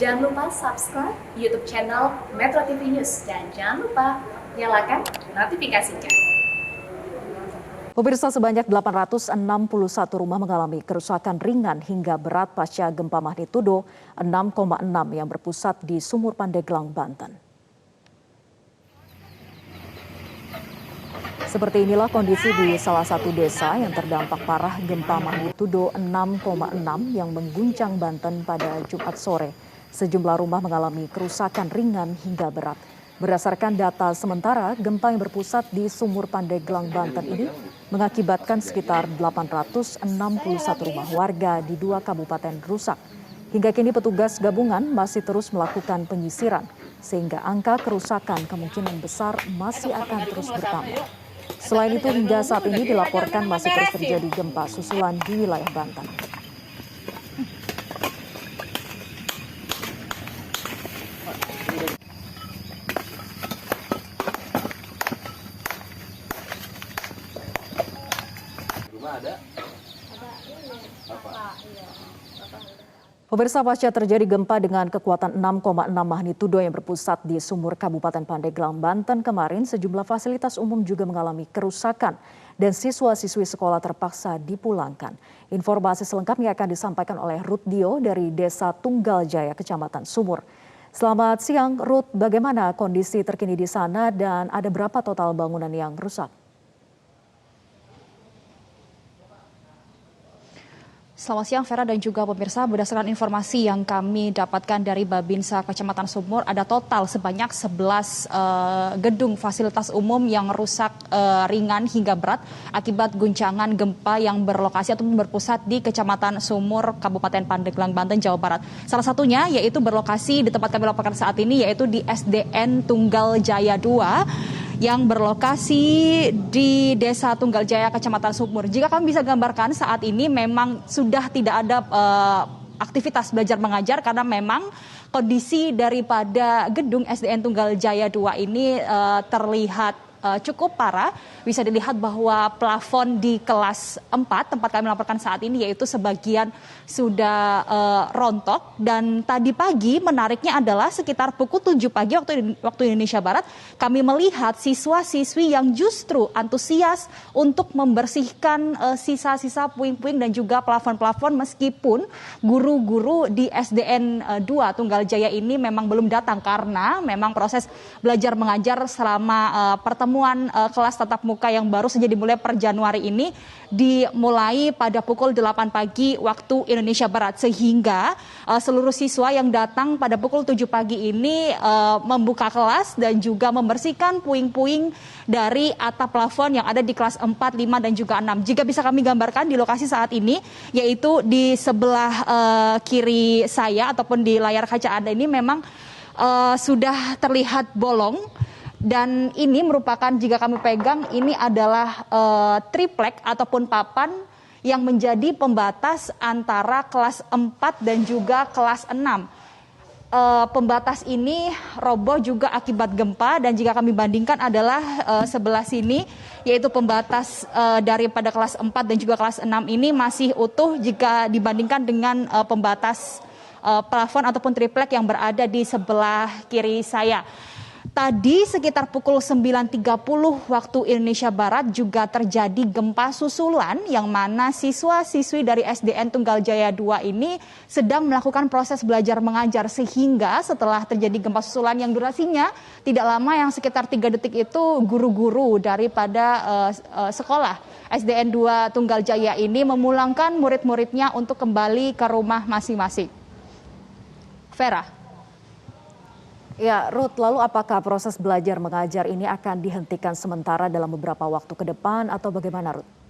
Jangan lupa subscribe YouTube channel Metro TV News dan jangan lupa nyalakan notifikasinya. Pemirsa, sebanyak 861 rumah mengalami kerusakan ringan hingga berat pasca gempa magnitudo 6,6 yang berpusat di Sumur Pandeglang, Banten. Seperti inilah kondisi di salah satu desa yang terdampak parah gempa magnitudo 6,6 yang mengguncang Banten pada Jumat sore. Sejumlah rumah mengalami kerusakan ringan hingga berat. Berdasarkan data sementara, gempa yang berpusat di Sumur Pandeglang, Banten ini mengakibatkan sekitar 861 rumah warga di 2 kabupaten rusak. Hingga kini petugas gabungan masih terus melakukan penyisiran, sehingga angka kerusakan kemungkinan besar masih akan terus bertambah. Selain itu, hingga saat ini dilaporkan masih terus terjadi gempa susulan di wilayah Banten. Pemirsa, pasca terjadi gempa dengan kekuatan 6,6 magnitudo yang berpusat di Sumur Kabupaten Pandeglang, Banten kemarin, sejumlah fasilitas umum juga mengalami kerusakan dan siswa-siswi sekolah terpaksa dipulangkan. Informasi selengkapnya akan disampaikan oleh Ruth Dio dari Desa Tunggal Jaya, Kecamatan Sumur. Selamat siang, Ruth. Bagaimana kondisi terkini di sana dan ada berapa total bangunan yang rusak? Selamat siang Vera dan juga pemirsa, berdasarkan informasi yang kami dapatkan dari Babinsa Kecamatan Sumur, ada total sebanyak 11 gedung fasilitas umum yang rusak ringan hingga berat akibat guncangan gempa yang berlokasi ataupun berpusat di Kecamatan Sumur, Kabupaten Pandeglang, Banten, Jawa Barat. Salah satunya yaitu berlokasi di tempat kami laporkan saat ini, yaitu di SDN Tunggal Jaya 2 yang berlokasi di Desa Tunggal Jaya, Kecamatan Sumur. Jika kami bisa gambarkan, saat ini memang sudah tidak ada aktivitas belajar mengajar karena memang kondisi daripada gedung SDN Tunggal Jaya 2 ini terlihat cukup parah. Bisa dilihat bahwa plafon di kelas 4 tempat kami melaporkan saat ini yaitu sebagian sudah rontok, dan tadi pagi menariknya adalah sekitar pukul 7 pagi waktu Indonesia Barat kami melihat siswa-siswi yang justru antusias untuk membersihkan sisa-sisa puing-puing dan juga plafon-plafon, meskipun guru-guru di SDN 2 Tunggal Jaya ini memang belum datang karena memang proses belajar mengajar selama pertemuan kelas tatap muka yang baru saja dimulai per Januari ini dimulai pada pukul 8 pagi waktu Indonesia Barat, sehingga seluruh siswa yang datang pada pukul 7 pagi ini membuka kelas dan juga membersihkan puing-puing dari atap plafon yang ada di kelas 4, 5 dan juga 6. Jika bisa kami gambarkan di lokasi saat ini, yaitu di sebelah kiri saya ataupun di layar kaca Anda ini memang sudah terlihat bolong. Dan ini merupakan, jika kami pegang, ini adalah triplek ataupun papan yang menjadi pembatas antara kelas 4 dan juga kelas 6. Pembatas ini roboh juga akibat gempa, dan jika kami bandingkan adalah sebelah sini, yaitu pembatas daripada kelas 4 dan juga kelas 6 ini masih utuh jika dibandingkan dengan pembatas plafon ataupun triplek yang berada di sebelah kiri saya. Tadi sekitar pukul 9.30 waktu Indonesia Barat juga terjadi gempa susulan yang mana siswa-siswi dari SDN Tunggal Jaya 2 ini sedang melakukan proses belajar mengajar, sehingga setelah terjadi gempa susulan yang durasinya tidak lama, yang sekitar 3 detik itu, guru-guru daripada sekolah SDN 2 Tunggal Jaya ini memulangkan murid-muridnya untuk kembali ke rumah masing-masing. Vera. Ya, Ruth, lalu apakah proses belajar mengajar ini akan dihentikan sementara dalam beberapa waktu ke depan atau bagaimana, Ruth?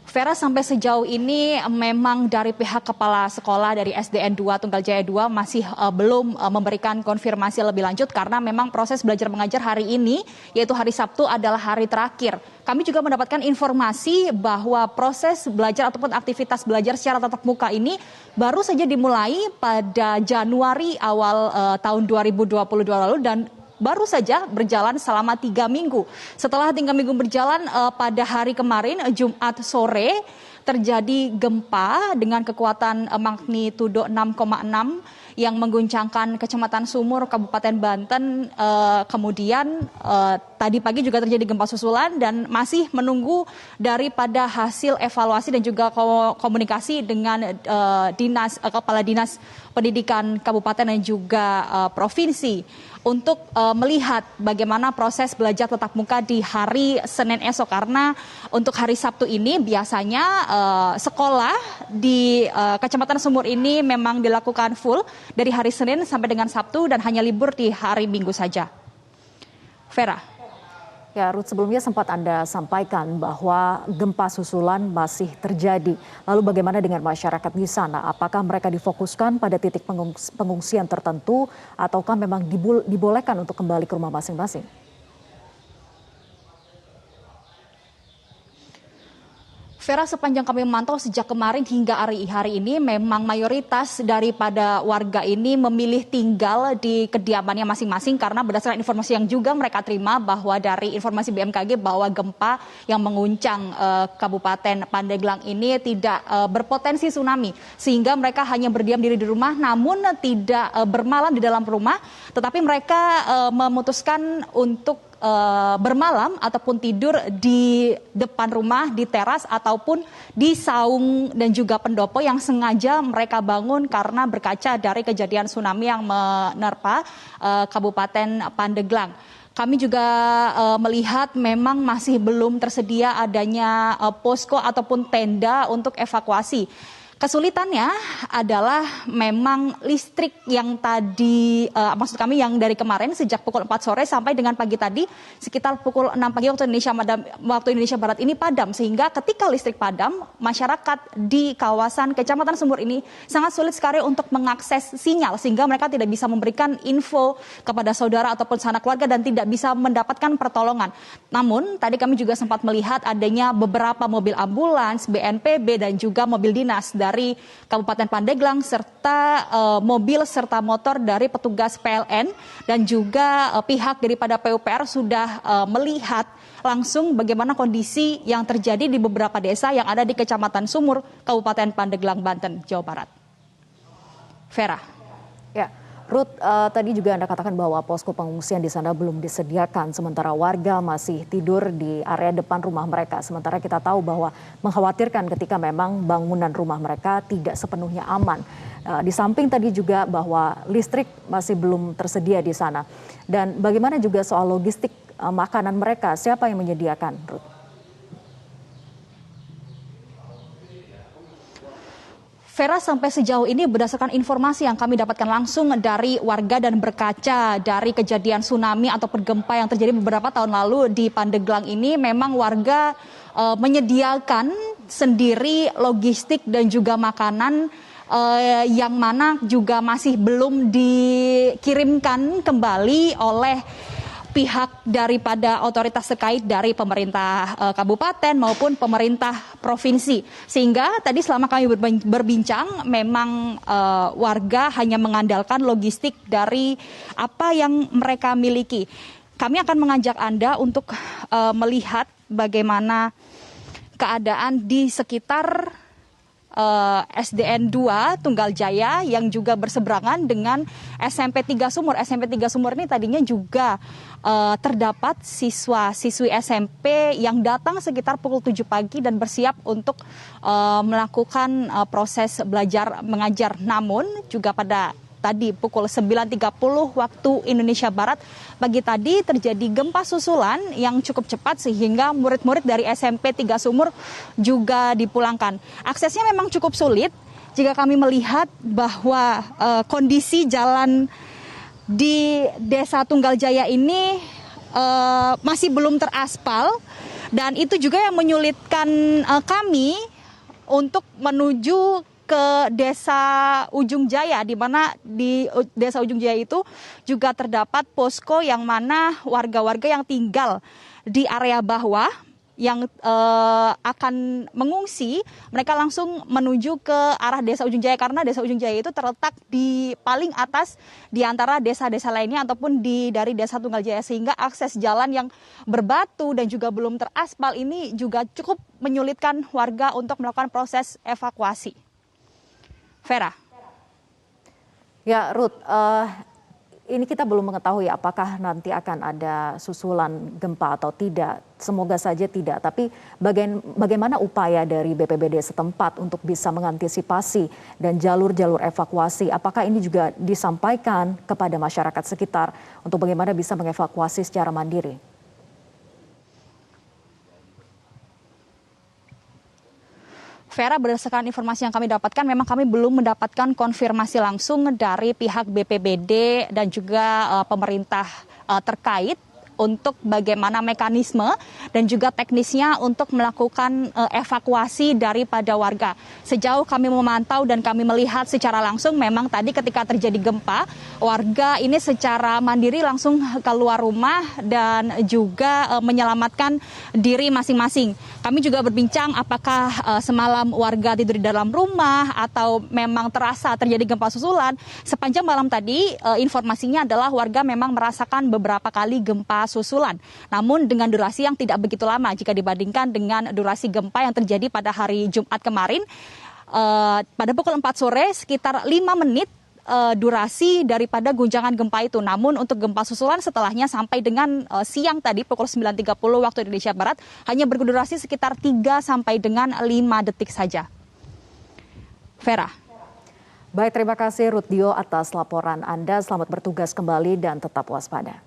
Vera, sampai sejauh ini memang dari pihak kepala sekolah dari SDN 2 Tunggal Jaya 2 masih belum memberikan konfirmasi lebih lanjut karena memang proses belajar mengajar hari ini, yaitu hari Sabtu, adalah hari terakhir. Kami juga mendapatkan informasi bahwa proses belajar ataupun aktivitas belajar secara tatap muka ini baru saja dimulai pada Januari awal tahun 2022 lalu, dan baru saja berjalan selama 3 minggu. Setelah 3 minggu berjalan, pada hari kemarin Jumat sore terjadi gempa dengan kekuatan magnitudo 6,6 yang mengguncangkan Kecamatan Sumur, Kabupaten Banten. Kemudian tadi pagi juga terjadi gempa susulan dan masih menunggu daripada hasil evaluasi dan juga komunikasi dengan Kepala Dinas Pendidikan Kabupaten dan juga provinsi untuk melihat bagaimana proses belajar tatap muka di hari Senin esok. Karena untuk hari Sabtu ini biasanya sekolah di Kecamatan Sumur ini memang dilakukan full dari hari Senin sampai dengan Sabtu dan hanya libur di hari Minggu saja. Vera. Ya, Ruth, sebelumnya sempat Anda sampaikan bahwa gempa susulan masih terjadi. Lalu bagaimana dengan masyarakat di sana? Apakah mereka difokuskan pada titik pengungsian tertentu ataukah memang dibolehkan untuk kembali ke rumah masing-masing? Vera, sepanjang kami memantau sejak kemarin hingga hari ini memang mayoritas daripada warga ini memilih tinggal di kediamannya masing-masing karena berdasarkan informasi yang juga mereka terima bahwa dari informasi BMKG bahwa gempa yang menguncang Kabupaten Pandeglang ini tidak berpotensi tsunami sehingga mereka hanya berdiam diri di rumah namun tidak bermalam di dalam rumah, tetapi mereka memutuskan untuk bermalam ataupun tidur di depan rumah, di teras ataupun di saung dan juga pendopo yang sengaja mereka bangun karena berkaca dari kejadian tsunami yang menerpa Kabupaten Pandeglang. Kami juga melihat memang masih belum tersedia adanya posko ataupun tenda untuk evakuasi. Kesulitannya adalah memang listrik yang tadi, maksud kami yang dari kemarin sejak pukul 4 sore sampai dengan pagi tadi sekitar pukul 6 pagi waktu Indonesia Barat ini padam. Sehingga ketika listrik padam, masyarakat di kawasan Kecamatan Sumur ini sangat sulit sekali untuk mengakses sinyal. Sehingga mereka tidak bisa memberikan info kepada saudara ataupun sanak keluarga dan tidak bisa mendapatkan pertolongan. Namun tadi kami juga sempat melihat adanya beberapa mobil ambulans, BNPB dan juga mobil dinas dari Kabupaten Pandeglang serta mobil serta motor dari petugas PLN dan juga pihak daripada PUPR sudah melihat langsung bagaimana kondisi yang terjadi di beberapa desa yang ada di Kecamatan Sumur, Kabupaten Pandeglang, Banten, Jawa Barat. Vera. Ya. Ruth, tadi juga Anda katakan bahwa posko pengungsian di sana belum disediakan, sementara warga masih tidur di area depan rumah mereka. Sementara kita tahu bahwa mengkhawatirkan ketika memang bangunan rumah mereka tidak sepenuhnya aman. Di samping tadi juga bahwa listrik masih belum tersedia di sana. Dan bagaimana juga soal logistik makanan mereka, siapa yang menyediakan, Ruth? Vera, sampai sejauh ini berdasarkan informasi yang kami dapatkan langsung dari warga dan berkaca dari kejadian tsunami ataupun gempa yang terjadi beberapa tahun lalu di Pandeglang ini, memang warga menyediakan sendiri logistik dan juga makanan yang mana juga masih belum dikirimkan kembali oleh pihak daripada otoritas terkait dari pemerintah kabupaten maupun pemerintah provinsi. Sehingga tadi selama kami berbincang memang warga hanya mengandalkan logistik dari apa yang mereka miliki. Kami akan mengajak Anda untuk melihat bagaimana keadaan di sekitar SDN 2 Tunggal Jaya yang juga berseberangan dengan SMP 3 Sumur. SMP 3 Sumur ini tadinya juga terdapat siswa-siswi SMP yang datang sekitar pukul 7 pagi dan bersiap untuk melakukan proses belajar mengajar. Namun juga pada tadi pukul 9.30 waktu Indonesia Barat pagi tadi terjadi gempa susulan yang cukup cepat sehingga murid-murid dari SMP 3 Sumur juga dipulangkan. Aksesnya memang cukup sulit jika kami melihat bahwa kondisi jalan di Desa Tunggal Jaya ini masih belum teraspal dan itu juga yang menyulitkan kami untuk menuju ke Desa Ujung Jaya, di mana di Desa Ujung Jaya itu juga terdapat posko yang mana warga-warga yang tinggal di area bawah yang akan mengungsi, mereka langsung menuju ke arah Desa Ujung Jaya karena Desa Ujung Jaya itu terletak di paling atas di antara desa-desa lainnya ataupun dari Desa Tunggal Jaya, sehingga akses jalan yang berbatu dan juga belum teraspal ini juga cukup menyulitkan warga untuk melakukan proses evakuasi. Vera. Ya, Ruth, ini kita belum mengetahui apakah nanti akan ada susulan gempa atau tidak. Semoga saja tidak. Tapi bagaimana upaya dari BPBD setempat untuk bisa mengantisipasi dan jalur-jalur evakuasi? Apakah ini juga disampaikan kepada masyarakat sekitar untuk bagaimana bisa mengevakuasi secara mandiri? Vera, berdasarkan informasi yang kami dapatkan, memang kami belum mendapatkan konfirmasi langsung dari pihak BPBD dan juga pemerintah terkait untuk bagaimana mekanisme dan juga teknisnya untuk melakukan evakuasi daripada warga. Sejauh kami memantau dan kami melihat secara langsung, memang tadi ketika terjadi gempa, warga ini secara mandiri langsung keluar rumah dan juga menyelamatkan diri masing-masing. Kami juga berbincang apakah semalam warga tidur di dalam rumah atau memang terasa terjadi gempa susulan. Sepanjang malam tadi informasinya adalah warga memang merasakan beberapa kali gempa susulan. Namun dengan durasi yang tidak begitu lama jika dibandingkan dengan durasi gempa yang terjadi pada hari Jumat kemarin. Pada pukul 4 sore sekitar 5 menit durasi daripada guncangan gempa itu. Namun untuk gempa susulan setelahnya sampai dengan siang tadi pukul 9.30 waktu Indonesia Barat hanya berdurasi sekitar 3 sampai dengan 5 detik saja. Vera. Baik, terima kasih Ruth Dio atas laporan Anda. Selamat bertugas kembali dan tetap waspada.